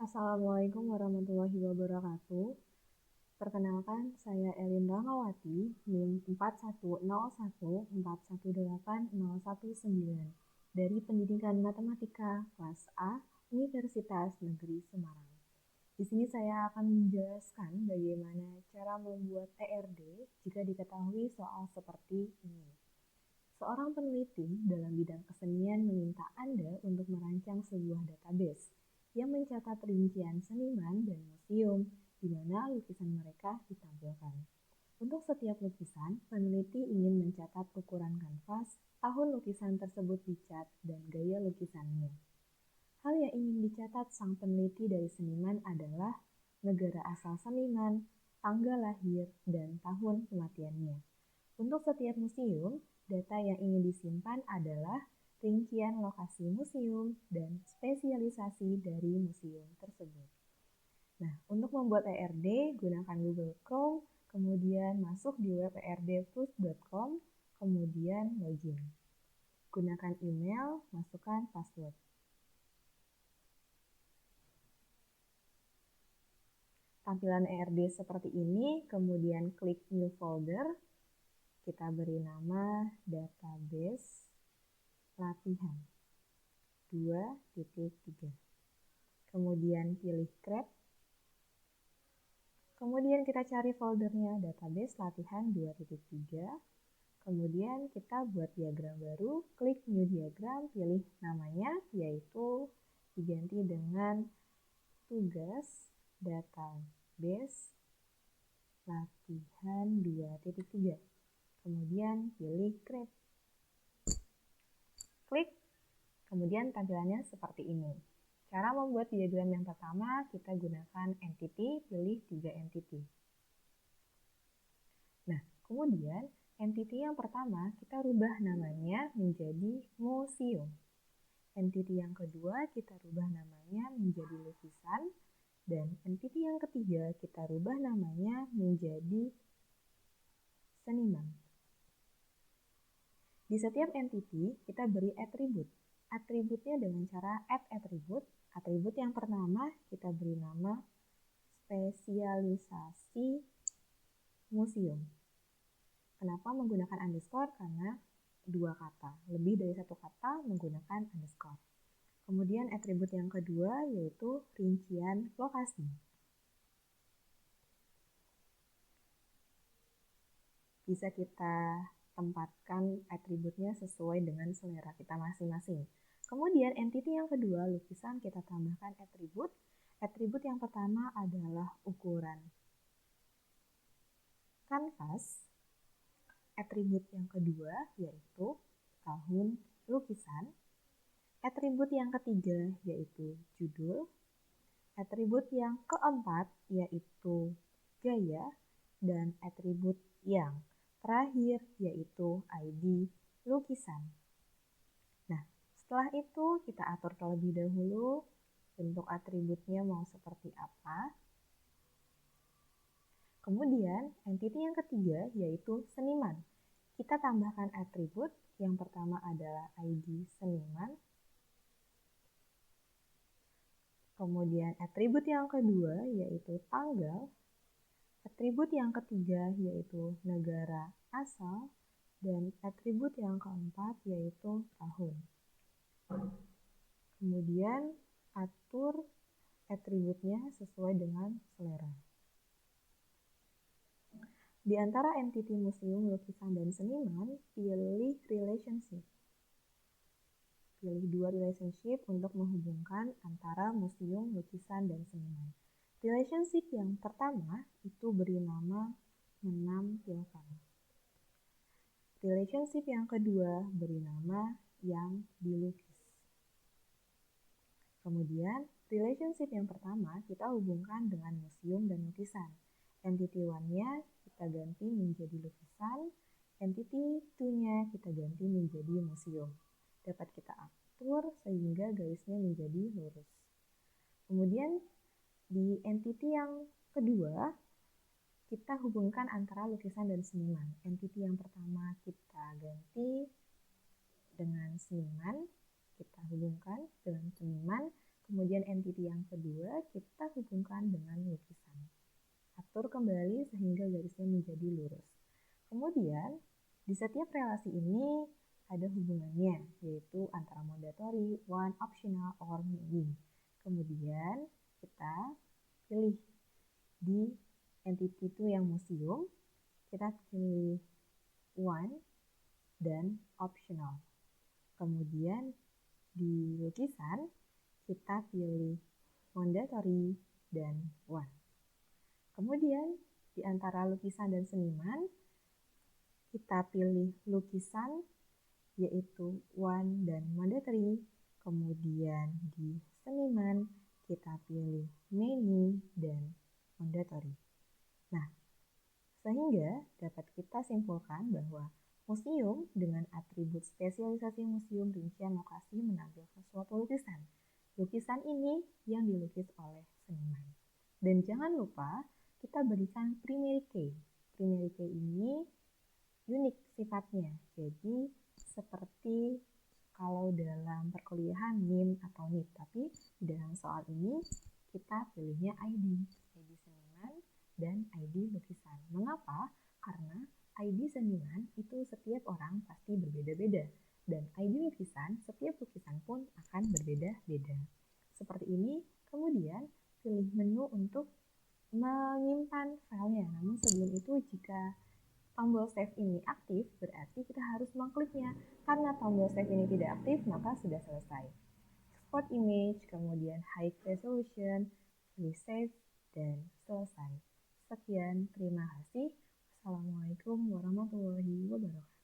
Assalamualaikum warahmatullahi wabarakatuh. Perkenalkan, saya Elin Ramawati, NIM 4101418019 dari Pendidikan Matematika kelas A, Universitas Negeri Semarang. Di sini saya akan menjelaskan bagaimana cara membuat TRD jika diketahui soal seperti ini. Seorang peneliti dalam bidang kesenian meminta Anda untuk merancang sebuah database yang mencatat rincian seniman dan museum di mana lukisan mereka ditampilkan. Untuk setiap lukisan, peneliti ingin mencatat ukuran kanvas, tahun lukisan tersebut dicat, dan gaya lukisannya. Hal yang ingin dicatat sang peneliti dari seniman adalah negara asal seniman, tanggal lahir, dan tahun kematiannya. Untuk setiap museum, data yang ingin disimpan adalah rincian lokasi museum dan spesialisasi dari museum tersebut. Nah, untuk membuat TRD, gunakan Google Chrome, kemudian masuk di web erdproof.com, kemudian login. Gunakan email, masukkan password. Tampilan ERD seperti ini, kemudian klik New Folder, kita beri nama database latihan 2.3. Kemudian pilih Grab. Kemudian kita cari foldernya database latihan 2.3. Kemudian kita buat diagram baru, klik New Diagram, pilih namanya, yaitu diganti dengan tugas database latihan 2.3. Kemudian pilih Create. Klik, kemudian tampilannya seperti ini. Cara membuat diagram yang pertama, kita gunakan entity, pilih 3 entity. Nah, kemudian entity yang pertama, kita rubah namanya menjadi museum. Entity yang kedua, kita rubah namanya menjadi lukisan. Dan entity yang ketiga, kita rubah namanya menjadi seniman. Di setiap entity, kita beri atribut. Atributnya dengan cara add atribut. Atribut yang pertama, kita beri nama spesialisasi museum. Kenapa menggunakan underscore? Karena dua kata. Lebih dari satu kata menggunakan underscore. Kemudian atribut yang kedua yaitu rincian lokasi. Bisa kita tempatkan atributnya sesuai dengan selera kita masing-masing. Kemudian entity yang kedua, lukisan, kita tambahkan atribut. Atribut yang pertama adalah ukuran kanvas. Atribut yang kedua yaitu tahun lukisan. Atribut yang ketiga yaitu judul. Atribut yang keempat yaitu gaya. Dan atribut yang terakhir yaitu ID lukisan. Nah, setelah itu kita atur terlebih dahulu bentuk atributnya mau seperti apa. Kemudian entity yang ketiga yaitu seniman. Kita tambahkan atribut, yang pertama adalah ID seniman. Kemudian atribut yang kedua yaitu tanggal. Atribut yang ketiga yaitu negara asal. Dan atribut yang keempat yaitu tahun. Kemudian atur atributnya sesuai dengan selera. Di antara entity museum, lukisan, dan seniman, pilih relationship. Pilih dua relationship untuk menghubungkan antara museum, lukisan, dan seniman. Relationship yang pertama itu beri nama menampilkan. Relationship yang kedua beri nama yang dilukis. Kemudian, relationship yang pertama kita hubungkan dengan museum dan lukisan. Entity 1-nya kita ganti menjadi lukisan, entity 2-nya kita ganti menjadi museum. Dapat kita atur sehingga garisnya menjadi lurus. Kemudian, di entity yang kedua, kita hubungkan antara lukisan dan seniman. Entity yang pertama kita ganti dengan seniman, kita hubungkan dengan seniman. Kemudian entity yang kedua kita hubungkan dengan lukisan. Atur kembali sehingga garisnya menjadi lurus. Kemudian di setiap relasi ini ada hubungannya, yaitu antara mandatory, one, optional, or maybe. Kemudian kita pilih di entity itu yang museum, kita pilih one dan optional. Kemudian di lukisan kita pilih mandatory dan one. Kemudian di antara lukisan dan seniman kita pilih lukisan yaitu one dan mandatory. Kemudian di seniman kita pilih many dan mandatory. Nah, sehingga dapat kita simpulkan bahwa museum dengan atribut spesialisasi museum, rincian lokasi menampilkan suatu lukisan. Lukisan ini yang dilukis oleh seniman. Dan jangan lupa kita berikan primary key. Primary key ini unik sifatnya. Jadi seperti kalau dalam perkuliahan NIM atau NIP, tapi di dalam soal ini kita pilihnya ID seniman dan ID lukisan. Mengapa? Karena ID seniman itu setiap orang pasti berbeda-beda dan ID lukisan setiap lukisan pun akan berbeda-beda. Seperti ini, kemudian pilih menu untuk menyimpan filenya. Namun sebelum itu jika tombol save ini aktif, berarti kita harus mengkliknya. Karena tombol save ini tidak aktif, maka sudah selesai. Export image, kemudian high resolution, pilih save, dan selesai. Sekian, terima kasih. Assalamualaikum warahmatullahi wabarakatuh.